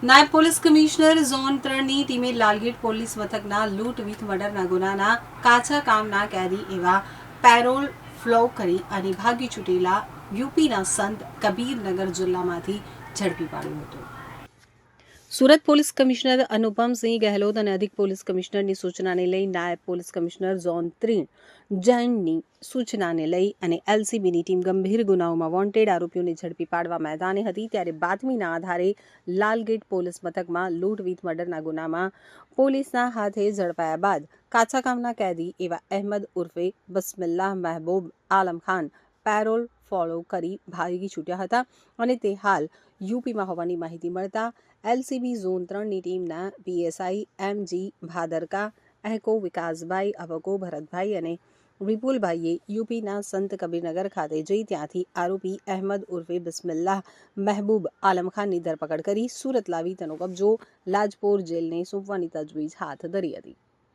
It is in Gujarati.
નાયબ પોલીસ કમિશનર ઝોન 3ની ટીમે લાલગેટ પોલીસ મથકના લૂંટ વિથ મર્ડરના ગુનાના કાચા કામના કેદી એવા પેરોલ ફ્લો કરી અને ભાગી છૂટેલા યુપીના સંત કબીરનગર જિલ્લામાંથી ઝડપી પાડ્યો હતો. સુરત પોલીસ કમિશનર અનુપમસિંહ ગહેલોત અને અધિક પોલીસ કમિશનરની સૂચનાને લઈ નાયબ પોલીસ કમિશનર ઝોન 3 જૈનની સૂચનાને લઈ અને એલસીબીની ટીમ ગંભીર ગુનાઓમાં વોન્ટેડ આરોપીઓને ઝડપી પાડવા મેદાને હતી. ત્યારે બાતમીના આધારે લાલગેટ પોલીસ મથકમાં લૂંટ વિથ મર્ડરના ગુનામાં પોલીસના હાથે ઝડપાયા બાદ કાચા કામના કેદી એવા અહેમદ ઉર્ફે બિસ્મિલ્લાહ મહેબૂબ આલમ ખાન પેરોલ ફોલો કરી ભાગી છૂટ્યા હતા અને તે હાલ યુપીમાં હોવાની માહિતી મળતા એલસીબી ઝોન 3ની ટીમના પીએસઆઈ એમજી ભાદરકા, અહેકો વિકાસભાઈ, અવકો ભરતભાઈ અને વિપુલભાઈએ યુપીના સંત કબીરનગર ખાતે જઈ ત્યાંથી આરોપી અહેમદ ઉર્ફે બિસ્મિલ્લાહ મહેબૂબ આલમ ખાનની ધરપકડ કરી સુરત લાવી તેનો કબજો લાજપોર જેલને સોંપવાની તજવીજ હાથ ધરી હતી.